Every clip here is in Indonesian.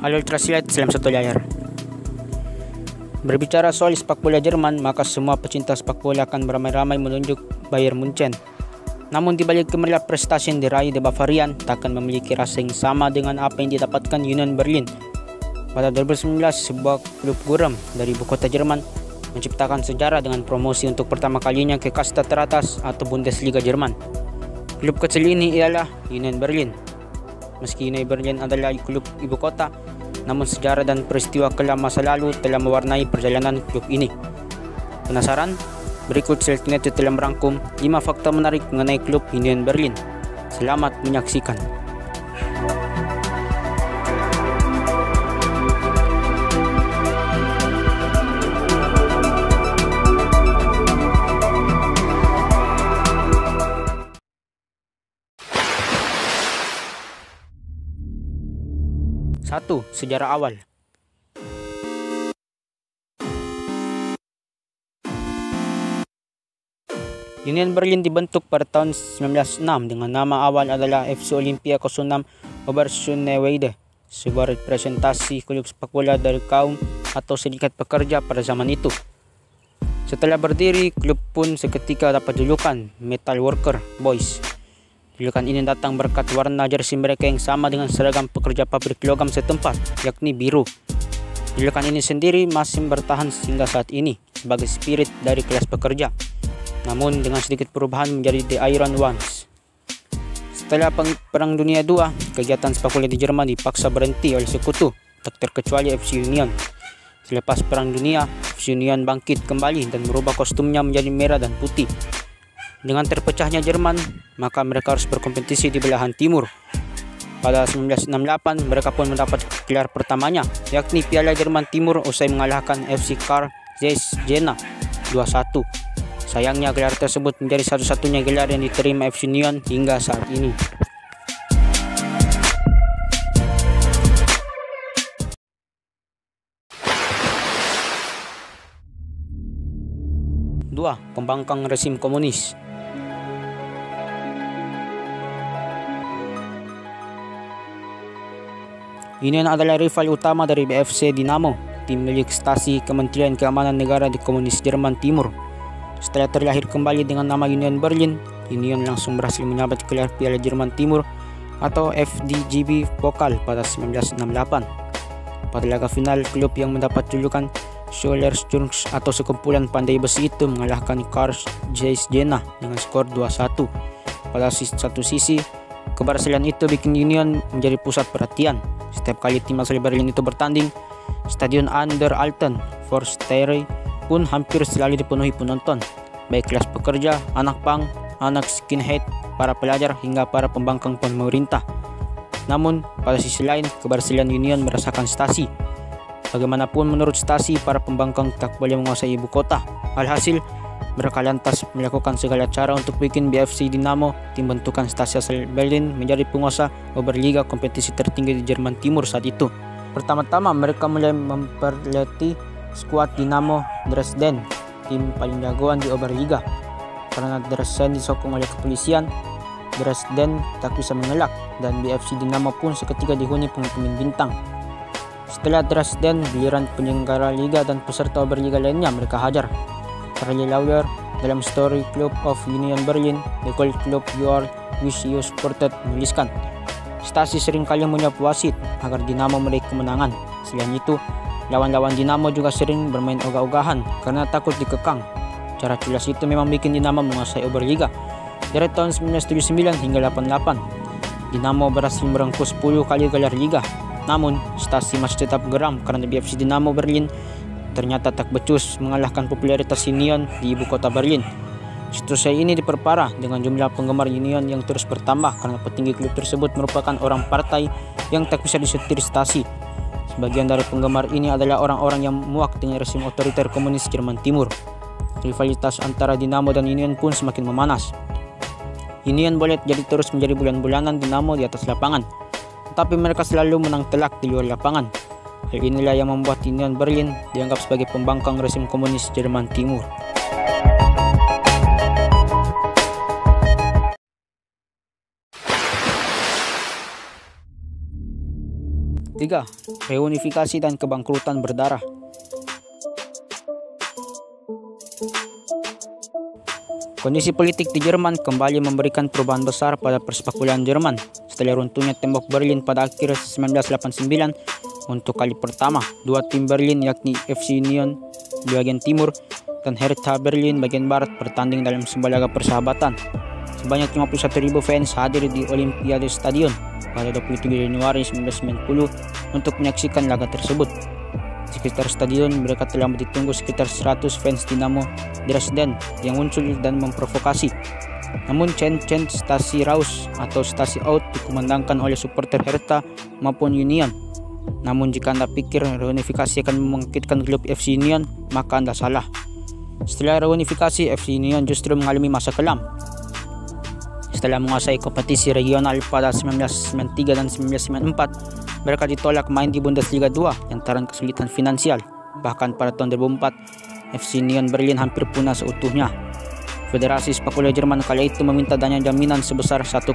Halo Ultrasilat, salam satu layar. Berbicara soal sepak bola Jerman, maka semua pecinta sepak bola akan beramai-ramai menunjuk Bayern Munchen. Namun di balik gemerlap prestasi yang diraih di Bavarian, takkan memiliki rasa yang sama dengan apa yang didapatkan Union Berlin. Pada 2019, sebuah klub gurem dari ibu kota Jerman menciptakan sejarah dengan promosi untuk pertama kalinya ke kasta teratas atau Bundesliga Jerman. Klub kecil ini ialah Union Berlin. Meski Union Berlin adalah klub ibu kota, namun sejarah dan peristiwa kelam masa lalu telah mewarnai perjalanan klub ini. Penasaran? Berikut Seltinet telah merangkum 5 fakta menarik mengenai klub Union Berlin. Selamat menyaksikan. Satu, sejarah awal. Union Berlin dibentuk pada tahun 1906 dengan nama awal adalah FC Olympia 06 Oberschöneweide, sebuah representasi klub sepak bola dari kaum atau serikat pekerja pada zaman itu. Setelah berdiri, klub pun seketika dapat julukan Metal Worker Boys. Julukan ini datang berkat warna jersey mereka yang sama dengan seragam pekerja pabrik logam setempat, yakni biru. Julukan ini sendiri masih bertahan hingga saat ini sebagai spirit dari kelas pekerja, namun dengan sedikit perubahan menjadi The Iron Ones. Setelah Perang Dunia II, kegiatan sepak bola di Jerman dipaksa berhenti oleh sekutu, tak terkecuali FC Union. Selepas Perang Dunia, FC Union bangkit kembali dan merubah kostumnya menjadi merah dan putih. Dengan terpecahnya Jerman, maka mereka harus berkompetisi di belahan timur. Pada 1968, mereka pun mendapat gelar pertamanya, yakni Piala Jerman Timur usai mengalahkan FC Karl Zeiss Jena 2-1. Sayangnya gelar tersebut menjadi satu-satunya gelar yang diterima FC Union hingga saat ini. Dua, pembangkang rezim komunis. Union adalah rival utama dari BFC Dinamo, tim milik stasi Kementerian Keamanan Negara di Komunis Jerman Timur. Setelah terlahir kembali dengan nama Union Berlin, Union langsung berhasil menyabet gelar Piala Jerman Timur atau FDGB Pokal pada 1968. Pada laga final, klub yang mendapat julukan Schülersturm atau sekumpulan pandai besi itu mengalahkan Karl Zeiss Jena dengan skor 2-1. Pada satu sisi, keberhasilan itu bikin Union menjadi pusat perhatian. Setiap kali tim asal Berlin itu bertanding, Stadion an der Alten Forsterei pun hampir selalu dipenuhi penonton, baik kelas pekerja, anak pang, anak skinhead, para pelajar hingga para pembangkang pemerintah. Namun, pada sisi lain, keberhasilan Union merasakan stasi. Bagaimanapun menurut stasi, para pembangkang tak boleh menguasai ibu kota. Alhasil, mereka lantas melakukan segala cara untuk bikin BFC Dinamo, tim bentukan stasi asal Berlin, menjadi penguasa Oberliga, kompetisi tertinggi di Jerman Timur saat itu. Pertama-tama mereka mulai memperlihatkan skuad Dinamo Dresden, tim paling jagoan di Oberliga. Karena Dresden disokong oleh kepolisian, Dresden tak bisa mengelak dan BFC Dinamo pun seketika dihuni pemain bintang. Setelah Dresden, giliran penyelenggara liga dan peserta Oberliga lainnya mereka hajar. Charlie Lauer dalam Story Club of Union Berlin, The Gold Club You Are Wish You Supported, menuliskan, stasi seringkali menyuap wasit agar Dinamo meraih kemenangan. Selain itu, lawan-lawan Dinamo juga sering bermain ogah-ogahan karena takut dikekang. Cara culas itu memang bikin Dinamo menguasai Oberliga. Dari tahun 1979 hingga 88, Dinamo berhasil merengkuh 10 kali gelar liga. Namun, stasi masih tetap geram karena BFC Dinamo Berlin ternyata tak becus mengalahkan popularitas Union di ibu kota Berlin. Situasi ini diperparah dengan jumlah penggemar Union yang terus bertambah karena petinggi klub tersebut merupakan orang partai yang tak bisa disetir stasi. Sebagian dari penggemar ini adalah orang-orang yang muak dengan rezim otoriter komunis Jerman Timur. Rivalitas antara Dinamo dan Union pun semakin memanas. Union boleh jadi terus menjadi bulan-bulanan Dinamo di atas lapangan, tetapi mereka selalu menang telak di luar lapangan. Hal inilah yang membuat Union Berlin dianggap sebagai pembangkang rezim komunis Jerman Timur. 3. Reunifikasi dan kebangkrutan berdarah. Kondisi politik di Jerman kembali memberikan perubahan besar pada persepakbolaan Jerman setelah runtuhnya tembok Berlin pada akhir 1989. Untuk kali pertama, dua tim Berlin yakni FC Union di bagian timur dan Hertha Berlin bagian barat bertanding dalam sebuah laga persahabatan. Sebanyak 51.000 fans hadir di Olympiade Stadion pada 27 Januari 1990 untuk menyaksikan laga tersebut. Di sekitar stadion, mereka telah ditunggu sekitar 100 fans Dinamo Dresden yang muncul dan memprovokasi. Namun chant-chant stasi Raus atau stasi out dikumandangkan oleh supporter Hertha maupun Union. Namun jika Anda pikir reunifikasi akan membangkitkan klub FC Union, maka Anda salah. Setelah reunifikasi, FC Union justru mengalami masa kelam. Setelah menguasai kompetisi regional pada 1993 dan 1994, mereka ditolak main di Bundesliga 2 lantaran kesulitan finansial. Bahkan pada tahun 2004, FC Union Berlin hampir punah seutuhnya. Federasi Sepak Bola Jerman kala itu meminta dana jaminan sebesar 1,5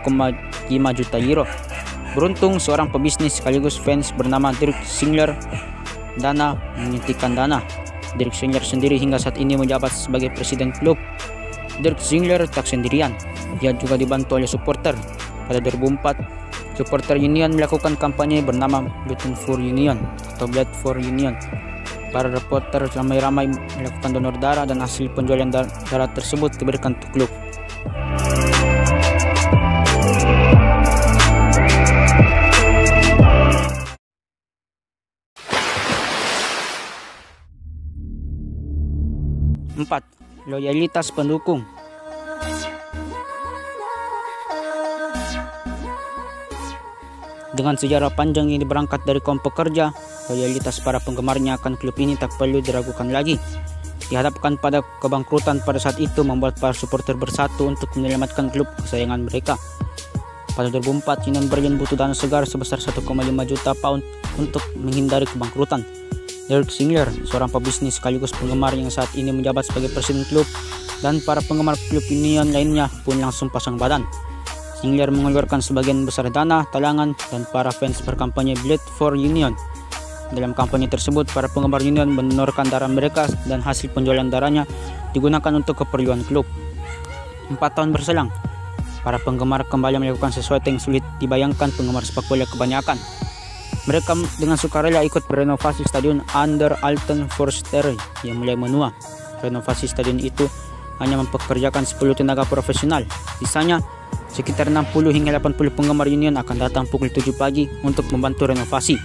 juta euro. Beruntung seorang pebisnis sekaligus fans bernama Dirk Zingler dana menyuntikkan dana. Dirk Zingler sendiri hingga saat ini menjabat sebagai presiden klub. Dirk Zingler tak sendirian, dia juga dibantu oleh supporter. Pada 2004, supporter Union melakukan kampanye bernama Blood for Union atau Blood for Union. Para reporter ramai-ramai melakukan donor darah dan hasil penjualan darah tersebut diberikan untuk klub. Empat, loyalitas pendukung. Dengan sejarah panjang ini berangkat dari kaum pekerja, loyalitas para penggemarnya akan klub ini tak perlu diragukan lagi. Dihadapkan pada kebangkrutan pada saat itu membuat para supporter bersatu untuk menyelamatkan klub kesayangan mereka. Pada 2004, Union Berlin butuh dana segar sebesar 1,5 juta pound untuk menghindari kebangkrutan. Dirk Zingler, seorang pebisnis sekaligus penggemar yang saat ini menjabat sebagai presiden klub, dan para penggemar klub Union lainnya pun langsung pasang badan. Zingler mengeluarkan sebagian besar dana, talangan, dan para fans berkampanye Blood for Union. Dalam kampanye tersebut, para penggemar Union mendonorkan darah mereka dan hasil penjualan darahnya digunakan untuk keperluan klub. 4 tahun berselang, para penggemar kembali melakukan sesuatu yang sulit dibayangkan penggemar sepak bola kebanyakan. Mereka dengan sukarela ikut merenovasi stadion Under Alten Forster yang mulai menua. Renovasi stadion itu hanya mempekerjakan 10 tenaga profesional. Sisanya, sekitar 60 hingga 80 penggemar Union akan datang pukul 7 pagi untuk membantu renovasi.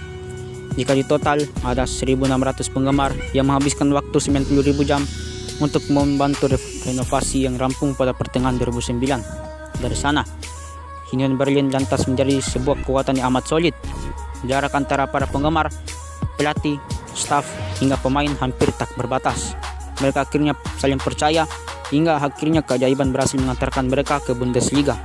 Jika di total, ada 1.600 penggemar yang menghabiskan waktu 90.000 jam untuk membantu renovasi yang rampung pada pertengahan 2009. Dari sana, Union Berlin lantas menjadi sebuah kekuatan yang amat solid. Jarak antara para penggemar, pelatih, staf, hingga pemain hampir tak berbatas. Mereka akhirnya saling percaya hingga akhirnya keajaiban berhasil mengantarkan mereka ke Bundesliga.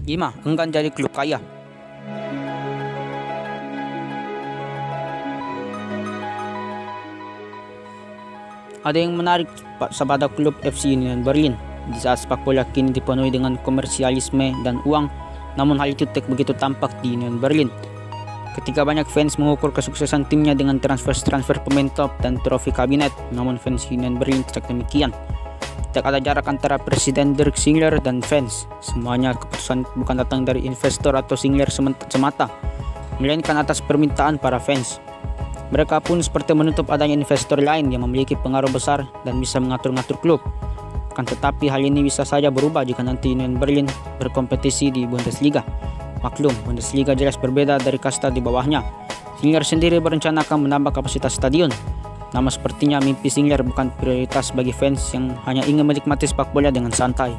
Lima, enggan jadi klub kaya. Ada yang menarik pada klub FC Union Berlin. Di saat sepak bola kini dipenuhi dengan komersialisme dan uang, namun hal itu tak begitu tampak di Union Berlin. Ketika banyak fans mengukur kesuksesan timnya dengan transfer pemain top dan trofi kabinet, namun fans Union Berlin tidak demikian. Tak ada jarak antara presiden Dirk Zingler dan fans. Semuanya keputusan bukan datang dari investor atau Zingler semata, melainkan atas permintaan para fans. Mereka pun seperti menutup adanya investor lain yang memiliki pengaruh besar dan bisa mengatur-ngatur klub. Akan tetapi hal ini bisa saja berubah jika nanti Union Berlin berkompetisi di Bundesliga. Maklum, Bundesliga jelas berbeda dari kasta di bawahnya. Zingler sendiri berencana akan menambah kapasitas stadion. Namun sepertinya mimpi Zingler bukan prioritas bagi fans yang hanya ingin menikmati sepak bola dengan santai.